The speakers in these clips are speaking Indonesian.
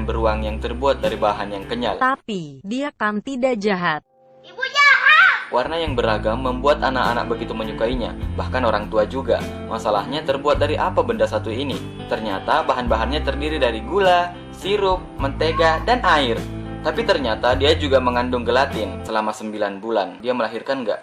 beruang yang terbuat dari bahan yang kenyal. Tapi, dia kan tidak jahat. Warna yang beragam membuat anak-anak begitu menyukainya, bahkan orang tua juga. Masalahnya terbuat dari apa benda satu ini? Ternyata bahan-bahannya terdiri dari gula, sirup, mentega, dan air. Tapi ternyata dia juga mengandung gelatin selama 9 bulan. Dia melahirkan nggak?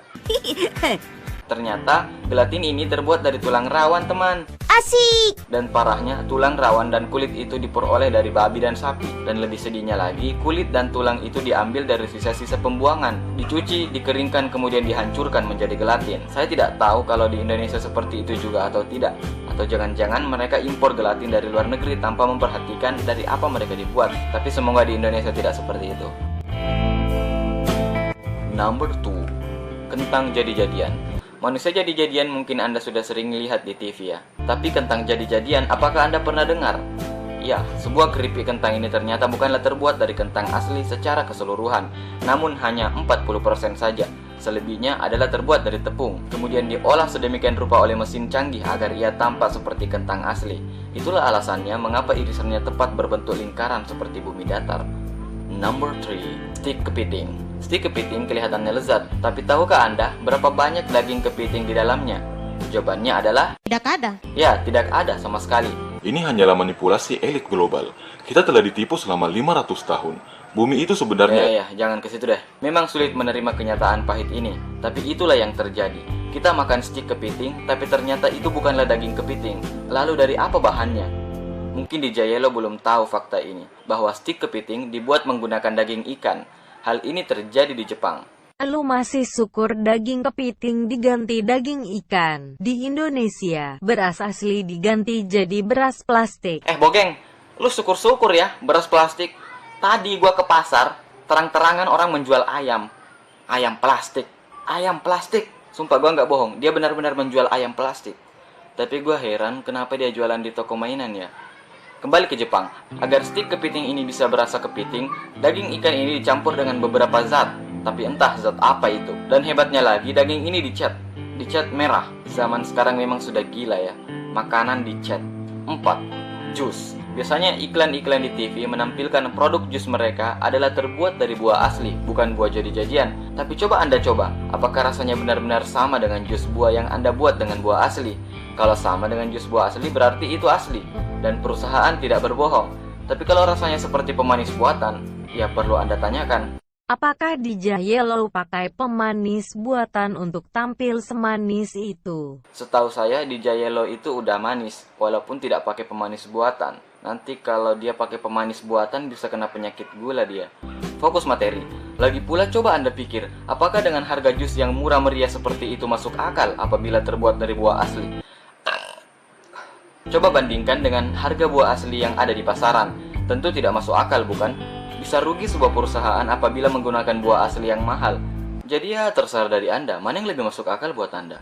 Ternyata gelatin ini terbuat dari tulang rawan, teman. Asik! Dan parahnya, tulang rawan dan kulit itu diperoleh dari babi dan sapi. Dan lebih sedihnya lagi, kulit dan tulang itu diambil dari sisa-sisa pembuangan. Dicuci, dikeringkan, kemudian dihancurkan menjadi gelatin. Saya tidak tahu kalau di Indonesia seperti itu juga atau tidak. Atau jangan-jangan mereka impor gelatin dari luar negeri tanpa memperhatikan dari apa mereka dibuat. Tapi semoga di Indonesia tidak seperti itu. Number 2. Kentang jadi-jadian. Manusia jadi-jadian mungkin Anda sudah sering lihat di TV ya. Tapi kentang jadi-jadian, apakah Anda pernah dengar? Ya, sebuah keripik kentang ini ternyata bukanlah terbuat dari kentang asli secara keseluruhan, namun hanya 40% saja. Selebihnya adalah terbuat dari tepung, kemudian diolah sedemikian rupa oleh mesin canggih agar ia tampak seperti kentang asli. Itulah alasannya mengapa irisannya tepat berbentuk lingkaran seperti bumi datar. Number 3. Stik kepiting. Stik kepiting kelihatannya lezat, tapi tahukah Anda berapa banyak daging kepiting di dalamnya? Jawabannya adalah Tidak ada. ya, tidak ada sama sekali. Ini hanyalah manipulasi elit global. Kita telah ditipu selama 500 tahun. Bumi itu sebenarnya... Ya, jangan ke situ deh. Memang sulit menerima kenyataan pahit ini, tapi itulah yang terjadi. Kita makan stik kepiting, tapi ternyata itu bukanlah daging kepiting. Lalu dari apa bahannya? Mungkin di Jayelo belum tahu fakta ini, bahwa stik kepiting dibuat menggunakan daging ikan. Hal ini terjadi di Jepang. Lu masih syukur daging kepiting diganti daging ikan. Di Indonesia, beras asli diganti jadi beras plastik. Bogeng, lu syukur-syukur ya beras plastik. Tadi gua ke pasar, terang-terangan orang menjual ayam. Ayam plastik. Ayam plastik. Sumpah gua nggak bohong, dia benar-benar menjual ayam plastik. Tapi gua heran kenapa dia jualan di toko mainan ya. Kembali ke Jepang, agar stik kepiting ini bisa berasa kepiting, daging ikan ini dicampur dengan beberapa zat, tapi entah zat apa itu. Dan hebatnya lagi, daging ini dicat merah. Zaman sekarang memang sudah gila ya, makanan dicat. 4. Jus. Biasanya iklan-iklan di TV menampilkan produk jus mereka adalah terbuat dari buah asli, bukan buah jadi-jadian. Tapi coba Anda coba, apakah rasanya benar-benar sama dengan jus buah yang Anda buat dengan buah asli? Kalau sama dengan jus buah asli, berarti itu asli. Dan perusahaan tidak berbohong. Tapi kalau rasanya seperti pemanis buatan, ya perlu Anda tanyakan. Apakah di Jayelo pakai pemanis buatan untuk tampil semanis itu? Setahu saya di Jayelo itu udah manis, walaupun tidak pakai pemanis buatan. Nanti kalau dia pakai pemanis buatan bisa kena penyakit gula dia. Fokus materi. Lagi pula coba Anda pikir, apakah dengan harga jus yang murah meriah seperti itu masuk akal apabila terbuat dari buah asli? Coba bandingkan dengan harga buah asli yang ada di pasaran. Tentu tidak masuk akal, bukan? Bisa rugi sebuah perusahaan apabila menggunakan buah asli yang mahal. Jadi ya terserah dari Anda, mana yang lebih masuk akal buat Anda.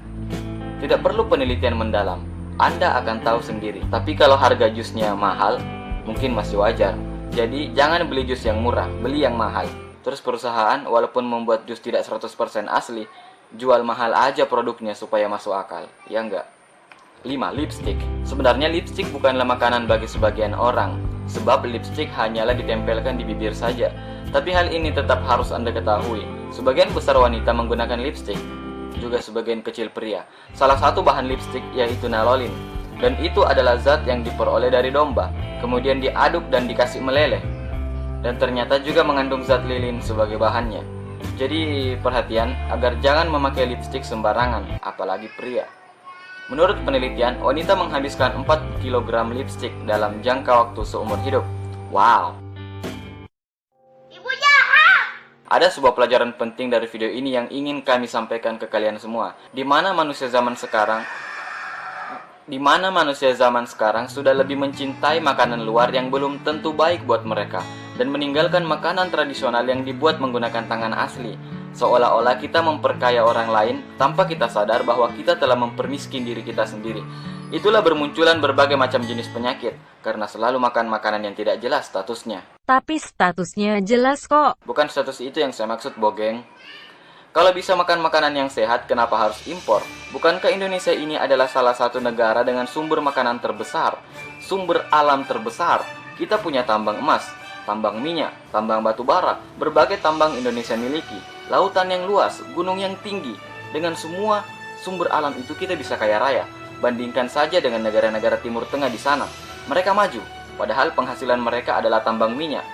Tidak perlu penelitian mendalam, Anda akan tahu sendiri. Tapi kalau harga jusnya mahal, mungkin masih wajar. Jadi jangan beli jus yang murah, beli yang mahal. Terus perusahaan walaupun membuat jus tidak 100% asli, jual mahal aja produknya supaya masuk akal, ya enggak? 5. Lipstick. Sebenarnya lipstick bukanlah makanan bagi sebagian orang, sebab lipstick hanyalah ditempelkan di bibir saja. Tapi hal ini tetap harus Anda ketahui, sebagian besar wanita menggunakan lipstick, juga sebagian kecil pria. Salah satu bahan lipstick yaitu nalolin, dan itu adalah zat yang diperoleh dari domba, kemudian diaduk dan dikasih meleleh. Dan ternyata juga mengandung zat lilin sebagai bahannya. Jadi perhatian agar jangan memakai lipstick sembarangan, apalagi pria. Menurut penelitian, wanita menghabiskan 4 kg lipstick dalam jangka waktu seumur hidup. Wow. Ibu jahat! Ada sebuah pelajaran penting dari video ini yang ingin kami sampaikan ke kalian semua. Di mana manusia zaman sekarang sudah lebih mencintai makanan luar yang belum tentu baik buat mereka, dan meninggalkan makanan tradisional yang dibuat menggunakan tangan asli. Seolah-olah kita memperkaya orang lain tanpa kita sadar bahwa kita telah mempermiskin diri kita sendiri. Itulah bermunculan berbagai macam jenis penyakit, karena selalu makan makanan yang tidak jelas statusnya. Tapi statusnya jelas kok. Bukan status itu yang saya maksud, Bogeng. Kalau bisa makan makanan yang sehat, kenapa harus impor? Bukankah Indonesia ini adalah salah satu negara dengan sumber makanan terbesar, sumber alam terbesar? Kita punya tambang emas, tambang minyak, tambang batu bara, berbagai tambang Indonesia miliki, lautan yang luas, gunung yang tinggi. Dengan semua sumber alam itu kita bisa kaya raya. Bandingkan saja dengan negara-negara Timur Tengah di sana. Mereka maju, padahal penghasilan mereka adalah tambang minyak.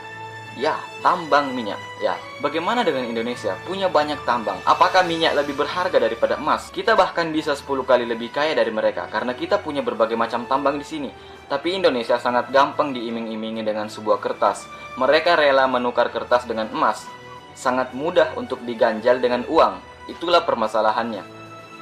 Ya, tambang minyak. Ya, bagaimana dengan Indonesia? Punya banyak tambang. Apakah minyak lebih berharga daripada emas? Kita bahkan bisa 10 kali lebih kaya dari mereka karena kita punya berbagai macam tambang di sini. Tapi Indonesia sangat gampang diiming-imingi dengan sebuah kertas. Mereka rela menukar kertas dengan emas. Sangat mudah untuk diganjal dengan uang. Itulah permasalahannya.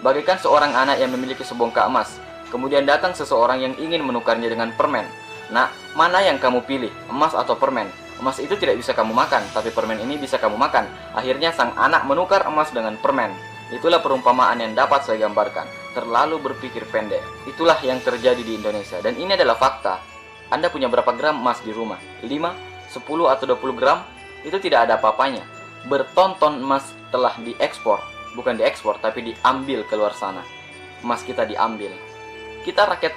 Bagaikan seorang anak yang memiliki sebongkah emas. Kemudian datang seseorang yang ingin menukarnya dengan permen. Nah, mana yang kamu pilih? Emas atau permen? Emas itu tidak bisa kamu makan, tapi permen ini bisa kamu makan. Akhirnya sang anak menukar emas dengan permen. Itulah perumpamaan yang dapat saya gambarkan. Terlalu berpikir pendek. Itulah yang terjadi di Indonesia. Dan ini adalah fakta. Anda punya berapa gram emas di rumah? 5, 10, atau 20 gram? Itu tidak ada apa-apanya. Bertonton emas telah diekspor. Bukan diekspor, tapi diambil keluar sana. Emas kita diambil. Kita rakyat